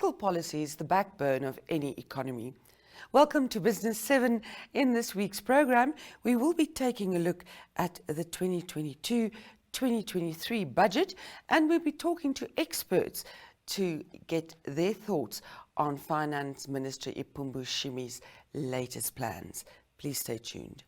Fiscal policy is the backbone of any economy. Welcome to Business 7. In this week's program, we will be taking a look at the 2022-2023 budget, and we'll be talking to experts to get their thoughts on Finance Minister Iipumbu Shiimi's latest plans. Please stay tuned.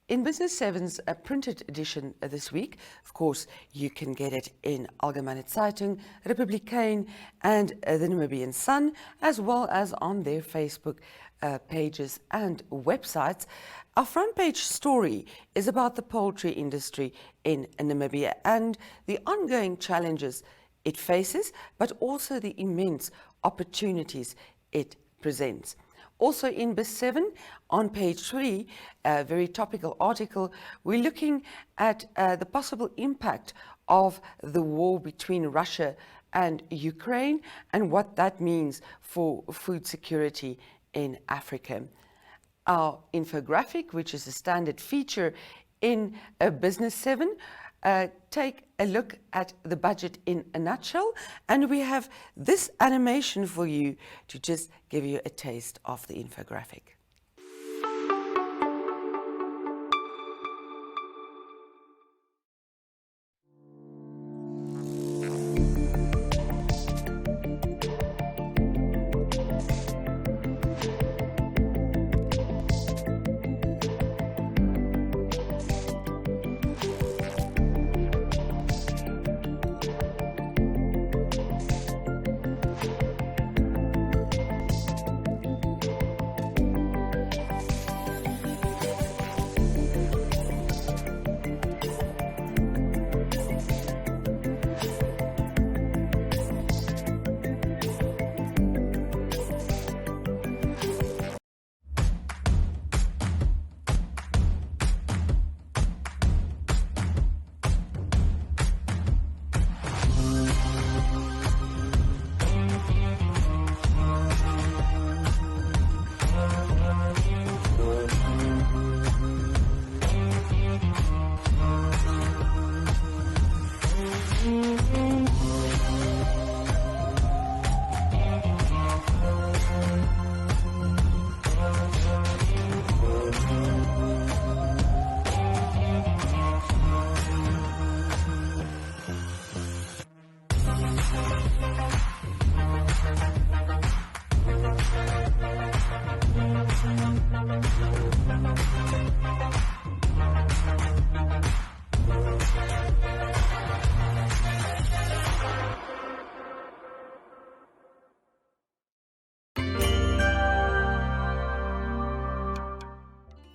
In Business 7's printed edition this week, of course, you can get it in Algemene Zeitung, Republikein, and the Namibian Sun, as well as on their Facebook pages and websites. Our front page story is about the poultry industry in Namibia and the ongoing challenges it faces, but also the immense opportunities it presents. Also in Business 7, on page 3, a very topical article, we're looking at the possible impact of the war between Russia and Ukraine and what that means for food security in Africa. Our infographic, which is a standard feature in Business 7, take a look at the budget in a nutshell, and we have this animation for you to just give you a taste of the infographic.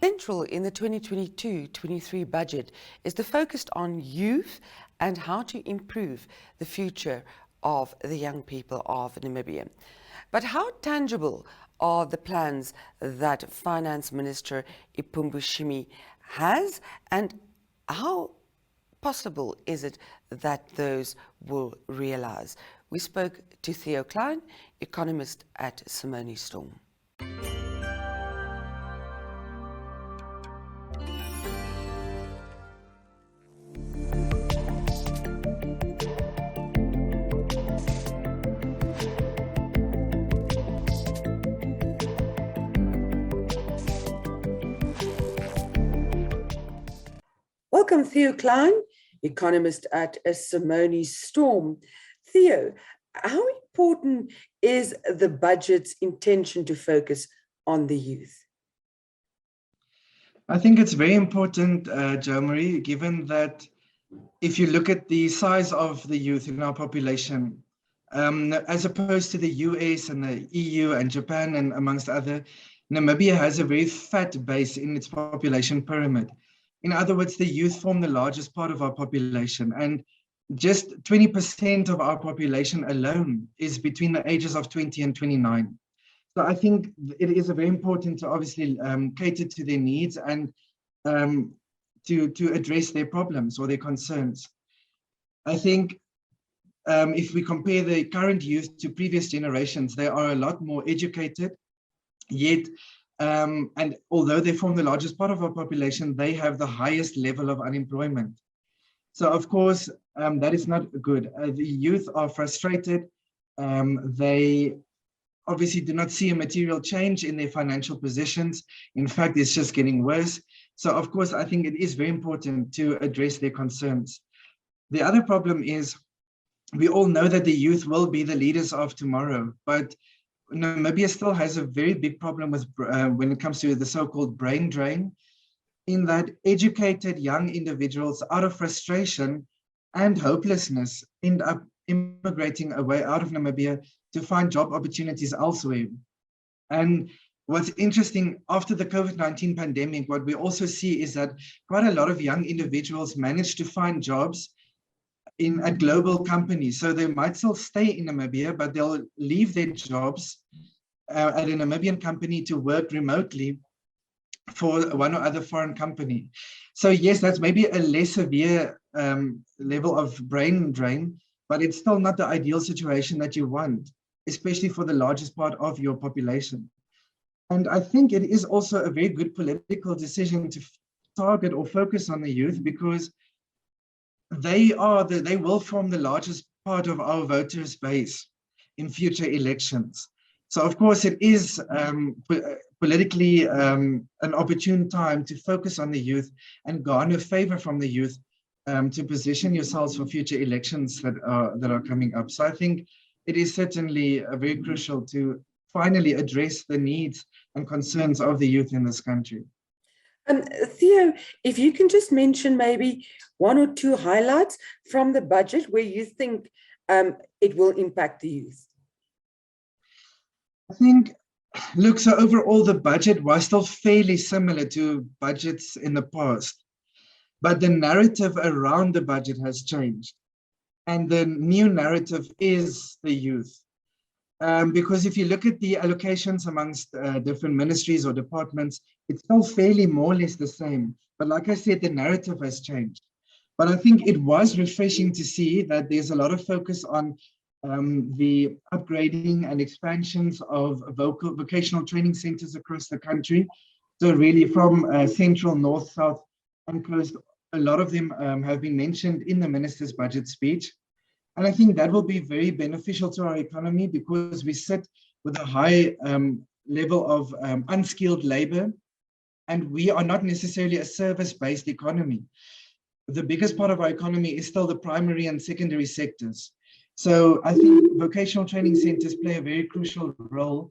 Central in the 2022-23 budget is the focus on youth and how to improve the future of the young people of Namibia. But how tangible are the plans that Finance Minister Iipumbu Shiimi has, and how possible is it that those will realize? We spoke to Theo Klein, economist at Simonis Storm. Welcome, Theo Klein, economist at Simonis Storm. Theo, how important is the budget's intention to focus on the youth? I think it's very important, Jo Marie, given that if you look at the size of the youth in our population, as opposed to the US and the EU and Japan and amongst other, Namibia has a very fat base in its population pyramid. In other words, the youth form the largest part of our population, and just 20% of our population alone is between the ages of 20 and 29. So I think it is very important to obviously cater to their needs and to address their problems or their concerns. I think if we compare the current youth to previous generations, they are a lot more educated, yet, and although they form the largest part of our population, they have the highest level of unemployment. So of course, that is not good. The youth are frustrated. They obviously do not see a material change in their financial positions. In fact, it's just getting worse. So of course, I think it is very important to address their concerns. The other problem is, we all know that the youth will be the leaders of tomorrow, but Namibia still has a very big problem with when it comes to the so-called brain drain, in that educated young individuals out of frustration and hopelessness end up immigrating away out of Namibia to find job opportunities elsewhere. And what's interesting, after the COVID-19 pandemic, what we also see is that quite a lot of young individuals manage to find jobs at global companies. So they might still stay in Namibia, but they'll leave their jobs at a Namibian company to work remotely for one or other foreign company. So yes, that's maybe a less severe level of brain drain, but it's still not the ideal situation that you want, especially for the largest part of your population. And I think it is also a very good political decision to target or focus on the youth, because they will form the largest part of our voters base in future elections. So of course it is politically an opportune time to focus on the youth and garner favor from the youth to position yourselves for future elections that are coming up. So I think it is certainly very crucial to finally address the needs and concerns of the youth in this country. Theo, if you can just mention maybe one or two highlights from the budget where you think it will impact the youth. I think, look, so overall the budget was still fairly similar to budgets in the past, but the narrative around the budget has changed. And the new narrative is the youth. Because if you look at the allocations amongst different ministries or departments, it's still fairly more or less the same. But like I said, the narrative has changed. But I think it was refreshing to see that there's a lot of focus on the upgrading and expansions of vocational training centers across the country. So really from central, north, south, and coast, a lot of them have been mentioned in the minister's budget speech. And I think that will be very beneficial to our economy, because we sit with a high level of unskilled labor, and we are not necessarily a service-based economy. The biggest part of our economy is still the primary and secondary sectors. So I think vocational training centers play a very crucial role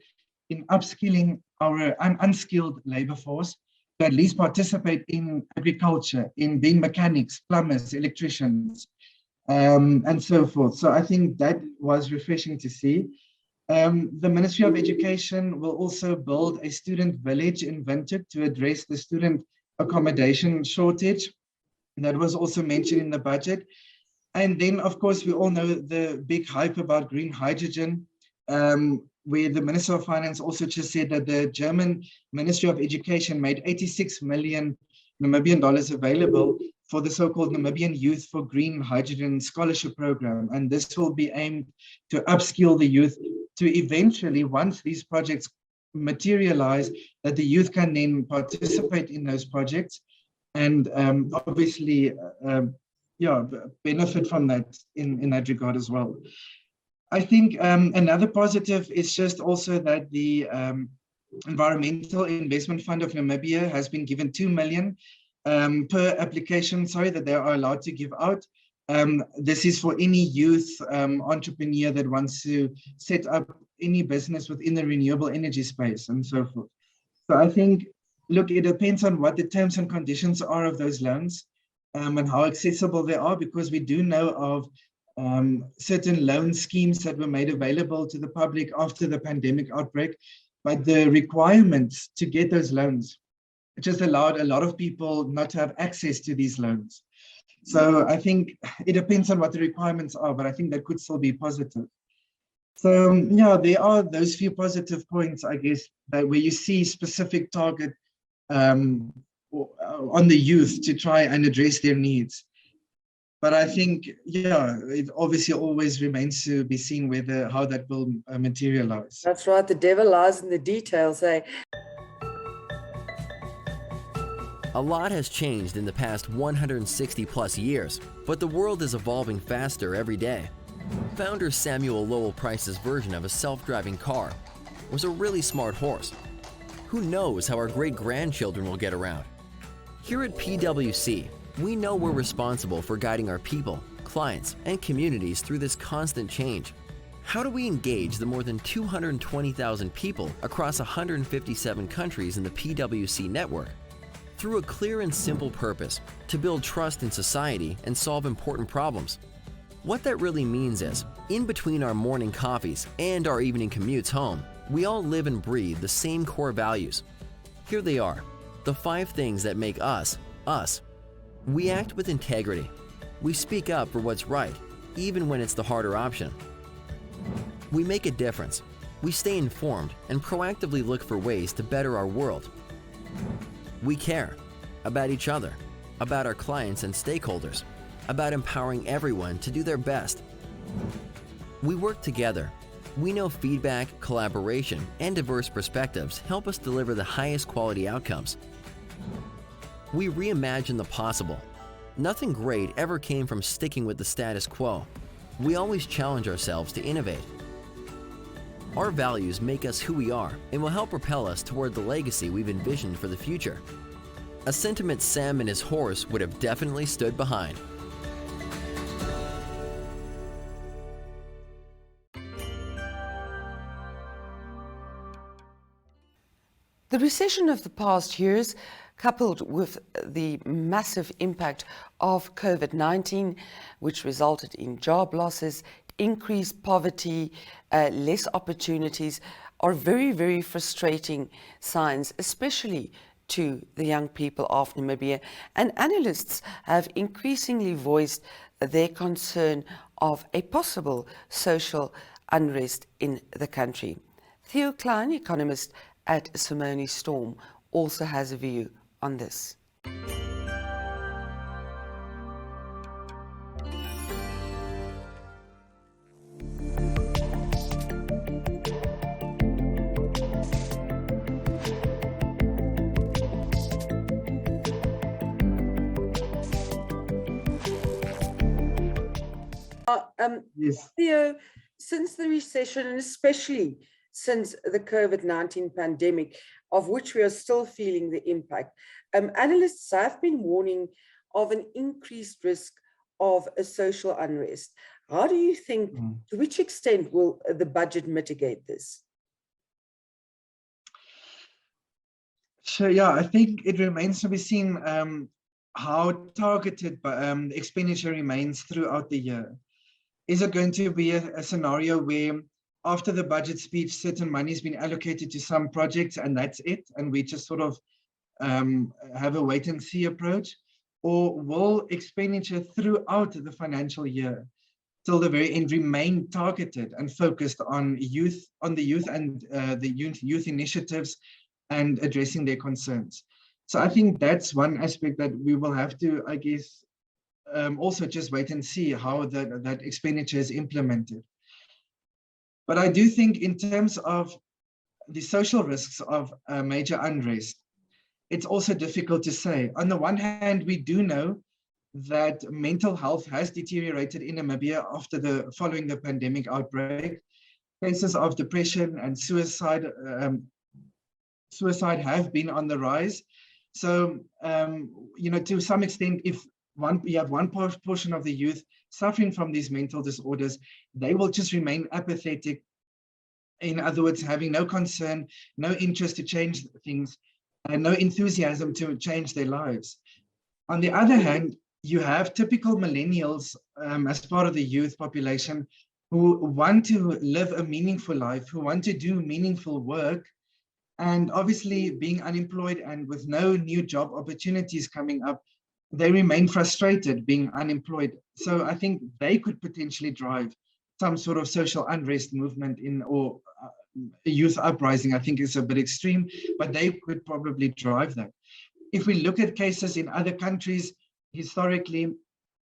in upskilling our unskilled labor force to at least participate in agriculture, in being mechanics, plumbers, electricians, and so forth. So I think that was refreshing to see. The Ministry of Education will also build a student village in Windhoek to address the student accommodation shortage. That was also mentioned in the budget. And then, of course, we all know the big hype about green hydrogen, where the Minister of Finance also just said that the German Ministry of Education made 86 million Namibian dollars available for the so-called Namibian Youth for Green Hydrogen Scholarship Program. And this will be aimed to upskill the youth to eventually, once these projects materialize, that the youth can then participate in those projects and obviously benefit from that in that regard as well. I think another positive is just also that the Environmental Investment Fund of Namibia has been given 2 million per application, that they are allowed to give out. This is for any youth entrepreneur that wants to set up any business within the renewable energy space and so forth. So I think, look, it depends on what the terms and conditions are of those loans, and how accessible they are, because we do know of certain loan schemes that were made available to the public after the pandemic outbreak, but the requirements to get those loans just allowed a lot of people not to have access to these loans. So I think it depends on what the requirements are, but I think that could still be positive. So yeah, there are those few positive points, I guess, that where you see specific target on the youth to try and address their needs. But I think, yeah, it obviously always remains to be seen whether how that will materialize. That's right. The devil lies in the details, eh? A lot has changed in the past 160 plus years, but the world is evolving faster every day. Founder Samuel Lowell Price's version of a self-driving car was a really smart horse. Who knows how our great-grandchildren will get around? Here at PwC, we know we're responsible for guiding our people, clients, and communities through this constant change. How do we engage the more than 220,000 people across 157 countries in the PwC network? Through a clear and simple purpose, to build trust in society and solve important problems. What that really means is, in between our morning coffees and our evening commutes home, we all live and breathe the same core values. Here they are, the 5 things that make us, us. We act with integrity. We speak up for what's right, even when it's the harder option. We make a difference. We stay informed and proactively look for ways to better our world. We care about each other, about our clients and stakeholders, about empowering everyone to do their best. We work together. We know feedback, collaboration, and diverse perspectives help us deliver the highest quality outcomes. We reimagine the possible. Nothing great ever came from sticking with the status quo. We always challenge ourselves to innovate. Our values make us who we are and will help propel us toward the legacy we've envisioned for the future. A sentiment Sam and his horse would have definitely stood behind. The recession of the past years, coupled with the massive impact of COVID-19, which resulted in job losses, increased poverty, less opportunities, are very, very frustrating signs, especially to the young people of Namibia. And analysts have increasingly voiced their concern of a possible social unrest in the country. Theo Klein, economist at Simonis Storm, also has a view on this. Yes. Theo, since the recession, and especially since the COVID-19 pandemic, of which we are still feeling the impact, analysts have been warning of an increased risk of a social unrest. How do you think, to which extent will the budget mitigate this? So yeah, I think it remains to be seen how targeted expenditure remains throughout the year. Is it going to be a scenario where after the budget speech, certain money has been allocated to some projects and that's it, and we just sort of have a wait and see approach? Or will expenditure throughout the financial year till the very end remain targeted and focused on the youth and the youth initiatives and addressing their concerns? So I think that's one aspect that we will have to, I guess, also just wait and see how that expenditure is implemented. But I do think in terms of the social risks of major unrest, it's also difficult to say. On the one hand, we do know that mental health has deteriorated in Namibia following the pandemic outbreak. Cases of depression and suicide have been on the rise. So, to some extent, if you have one portion of the youth suffering from these mental disorders, they will just remain apathetic In other words, having no concern, no interest to change things, and no enthusiasm to change their lives. On the other hand, you have typical millennials as part of the youth population who want to live a meaningful life, who want to do meaningful work, and obviously being unemployed and with no new job opportunities coming up, they remain frustrated being unemployed. So I think they could potentially drive some sort of social unrest movement or youth uprising. I think it's a bit extreme, but they could probably drive that. If we look at cases in other countries, historically,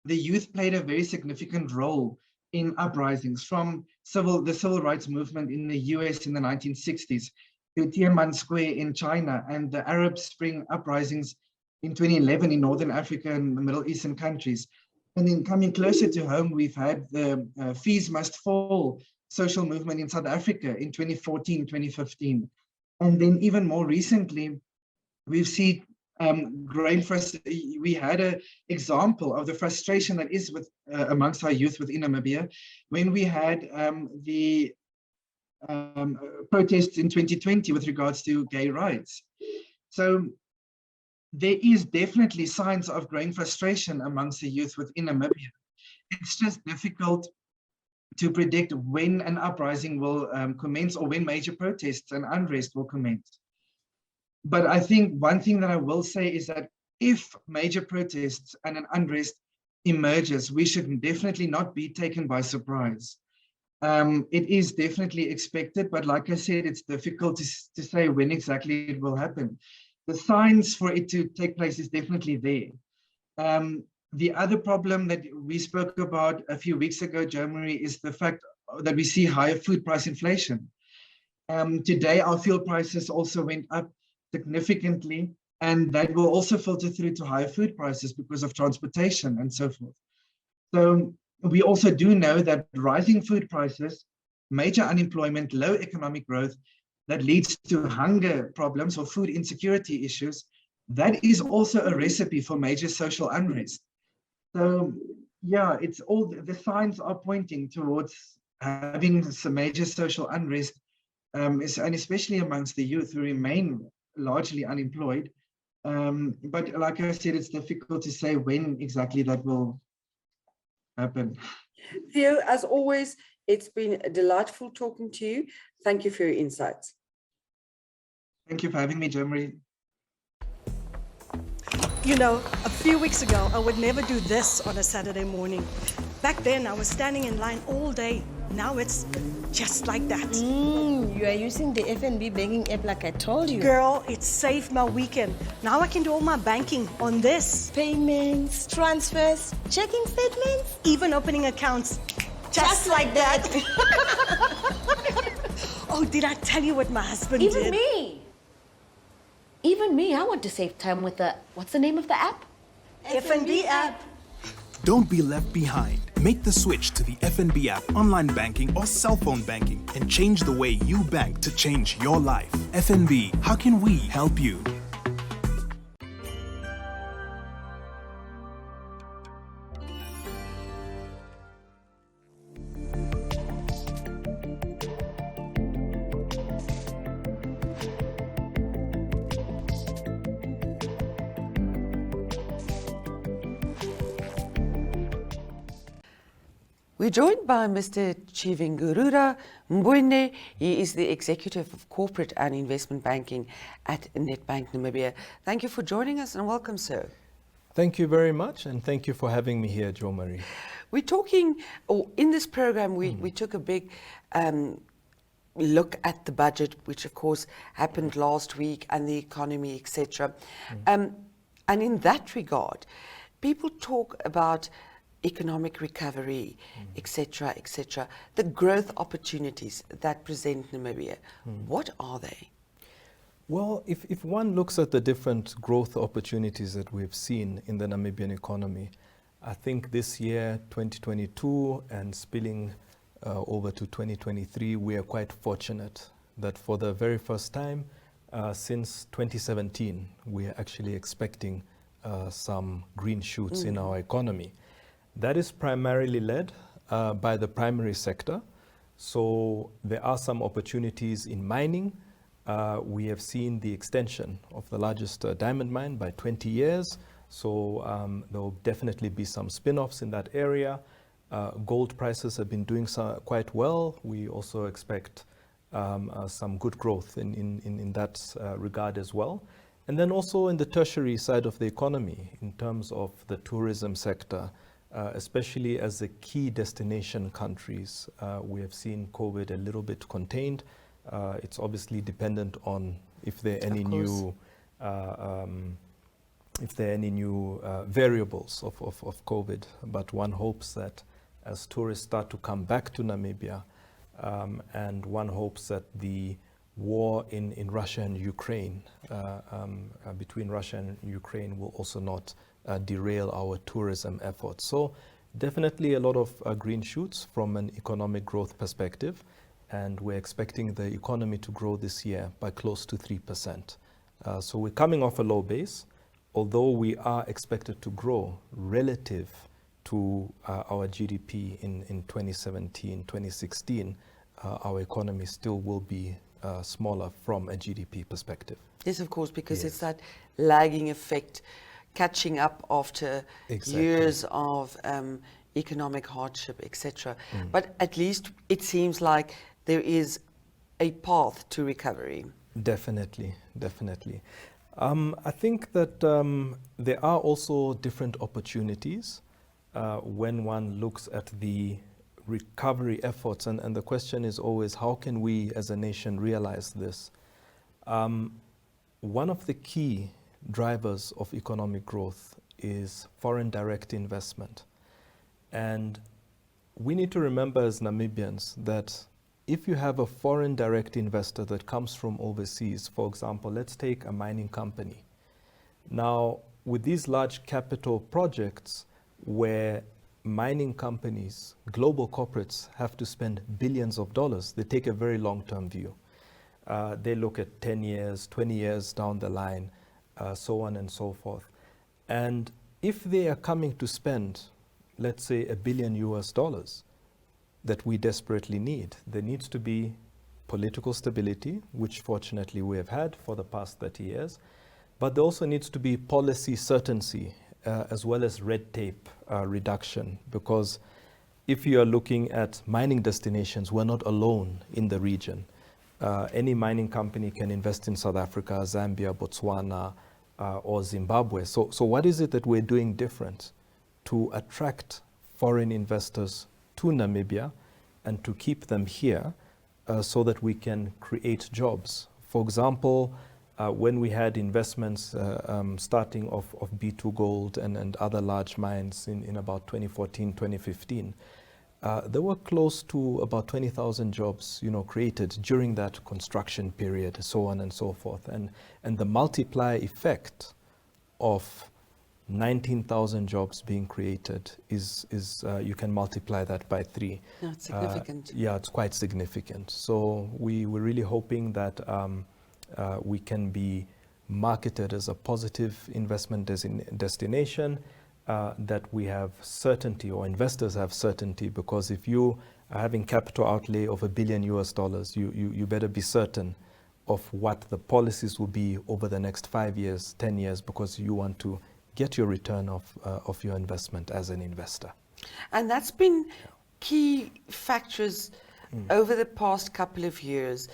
the youth played a very significant role in uprisings, from the civil rights movement in the US in the 1960s to Tiananmen Square in China and the Arab Spring uprisings in 2011 in Northern Africa and the Middle Eastern countries. And then coming closer to home, we've had the Fees Must Fall social movement in South Africa in 2014, 2015. And then even more recently, we've seen we had an example of the frustration that is amongst our youth within Namibia when we had the protests in 2020 with regards to gay rights. So there is definitely signs of growing frustration amongst the youth within Namibia. It's just difficult to predict when an uprising will commence or when major protests and unrest will commence. But I think one thing that I will say is that if major protests and an unrest emerges, we should definitely not be taken by surprise. It is definitely expected, but like I said, it's difficult to say when exactly it will happen. The signs for it to take place is definitely there. The other problem that we spoke about a few weeks ago, Germany, is the fact that we see higher food price inflation. Today, our fuel prices also went up significantly, and that will also filter through to higher food prices because of transportation and so forth. So we also do know that rising food prices, major unemployment, low economic growth, that leads to hunger problems or food insecurity issues, that is also a recipe for major social unrest. So yeah, it's all the signs are pointing towards having some major social unrest, and especially amongst the youth who remain largely unemployed. But like I said, it's difficult to say when exactly that will happen. Theo, as always, it's been delightful talking to you. Thank you for your insights. Thank you for having me, Germany. You know, a few weeks ago, I would never do this on a Saturday morning. Back then, I was standing in line all day. Now it's just like that. You are using the FNB banking app like I told you. Girl, it saved my weekend. Now I can do all my banking on this. Payments, transfers, checking statements. Even opening accounts. Just like that. Oh, did I tell you what my husband did? Even me, I want to save time with the, what's the name of the app? FNB app. Don't be left behind. Make the switch to the FNB app, online banking or cell phone banking, and change the way you bank to change your life. FNB, how can we help you? We're joined by Mr. Tjivingurura Mbuende. He is the Executive of Corporate and Investment Banking at Nedbank Namibia. Thank you for joining us and welcome, sir. Thank you very much, and thank you for having me here, Jo Marie. We're talking, or in this program, we took a big look at the budget, which of course happened last week, and the economy, etc. And in that regard, people talk about economic recovery, etc., etc., the growth opportunities that present Namibia. What are they? Well, if one looks at the different growth opportunities that we've seen in the Namibian economy, I think this year, 2022, and spilling over to 2023, we are quite fortunate that for the very first time since 2017, we are actually expecting some green shoots in our economy. That is primarily led by the primary sector. So there are some opportunities in mining. We have seen the extension of the largest diamond mine by 20 years. So there will definitely be some spin-offs in that area. Gold prices have been doing quite well. We also expect some good growth in that regard as well. And then also in the tertiary side of the economy, in terms of the tourism sector, especially as the key destination countries, we have seen COVID a little bit contained. It's obviously dependent on if there are any new variables of COVID, but one hopes that as tourists start to come back to Namibia, and one hopes that the war in Russia and Ukraine, between Russia and Ukraine, will also not derail our tourism efforts. So definitely a lot of green shoots from an economic growth perspective, and we're expecting the economy to grow this year by close to 3%. So we're coming off a low base, although we are expected to grow relative to our GDP in 2017, 2016, our economy still will be smaller from a GDP perspective. Yes, of course, because Yes. it's that lagging effect, catching up after years of economic hardship, etc. But at least it seems like there is a path to recovery. Definitely, definitely. I think that there are also different opportunities when one looks at the recovery efforts, and the question is always, how can we as a nation realize this? One of the key drivers of economic growth is foreign direct investment. And we need to remember as Namibians that if you have a foreign direct investor that comes from overseas, for example, let's take a mining company. Now, with these large capital projects where mining companies, global corporates, have to spend billions of dollars, they take a very long-term view. They look at 10 years, 20 years down the line, so on and so forth. And if they are coming to spend, let's say, $1 billion that we desperately need, there needs to be political stability, which fortunately we have had for the past 30 years, but there also needs to be policy certainty as well as red tape reduction, because if you are looking at mining destinations, we're not alone in the region. Any mining company can invest in South Africa, Zambia, Botswana, or Zimbabwe. So what is it that we're doing different to attract foreign investors to Namibia and to keep them here so that we can create jobs? For example, when we had investments starting of B2 Gold and other large mines in about 2014, 2015, there were close to about 20,000 jobs, created during that construction period, so on and so forth. And the multiplier effect of 19,000 jobs being created is you can multiply that by 3. No, it's significant. Yeah, it's quite significant. So we're really hoping that we can be marketed as a positive investment destination, that we have certainty, or investors have certainty, because if you are having capital outlay of $1 billion, you better be certain of what the policies will be over the next 5 years, 10 years, because you want to get your return of your investment as an investor. And that's been key factors over the past couple of years.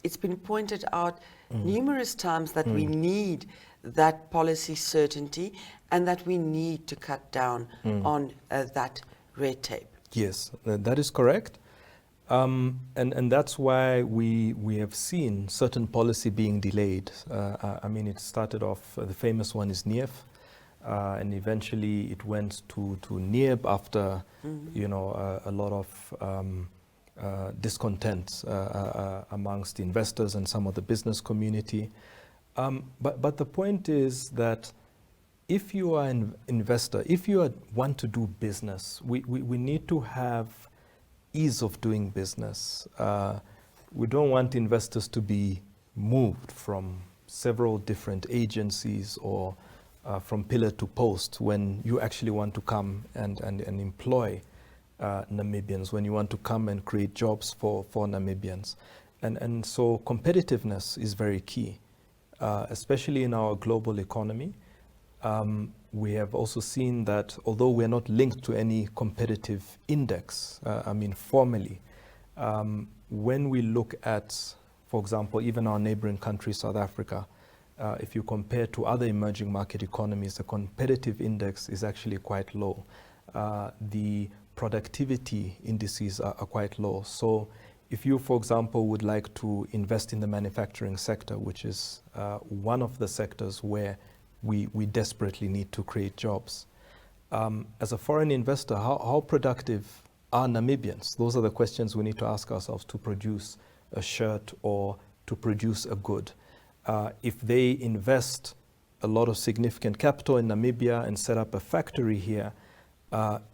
It's been pointed out numerous times that we need that policy certainty and that we need to cut down on that red tape. Yes, that is correct. And that's why we have seen certain policy being delayed. I mean, it started off, the famous one is NIEF, and eventually it went to NIEB after, a lot of discontent amongst investors and some of the business community. But the point is that if you are an investor, if you want to do business, we need to have ease of doing business. We don't want investors to be moved from several different agencies or from pillar to post when you actually want to come and employ Namibians, when you want to come and create jobs for Namibians. And so competitiveness is very key, especially in our global economy. We have also seen that although we're not linked to any competitive index, formally, when we look at, for example, even our neighboring country, South Africa, if you compare to other emerging market economies, the competitive index is actually quite low. The productivity indices are quite low. So if you, for example, would like to invest in the manufacturing sector, which is one of the sectors where we desperately need to create jobs, as a foreign investor, how productive are Namibians? Those are the questions we need to ask ourselves to produce a shirt or to produce a good. If they invest a lot of significant capital in Namibia and set up a factory here,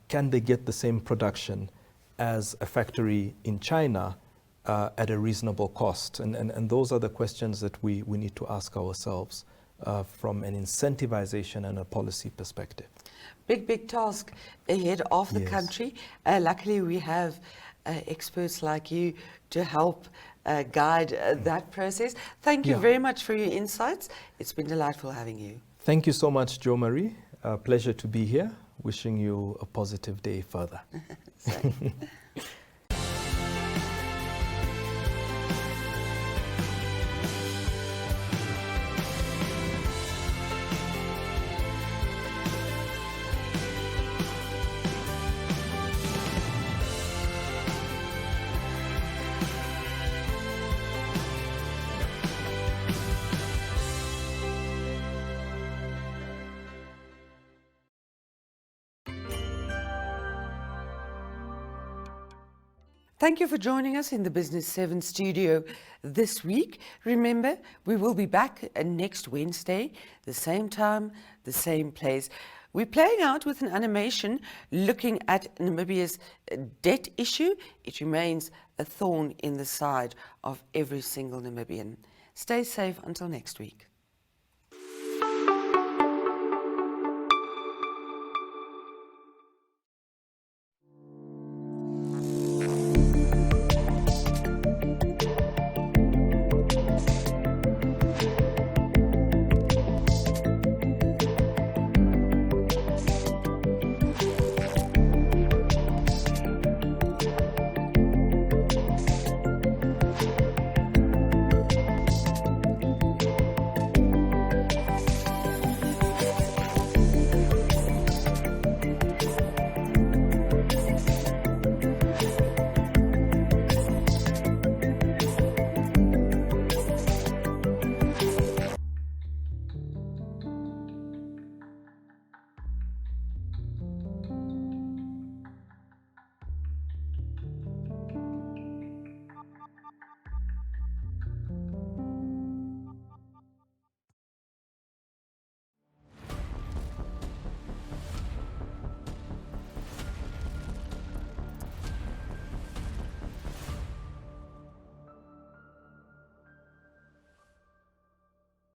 can they get the same production as a factory in China at a reasonable cost? And those are the questions that we need to ask ourselves from an incentivization and a policy perspective. Big task ahead of the Yes. country. Luckily, we have experts like you to help guide that process. Thank you Yeah. very much for your insights. It's been delightful having you. Thank you so much, Jo Marie. Pleasure to be here. Wishing you a positive day further. Same. Thank you for joining us in the Business 7 studio this week. Remember, we will be back next Wednesday, the same time, the same place. We're playing out with an animation looking at Namibia's debt issue. It remains a thorn in the side of every single Namibian. Stay safe until next week.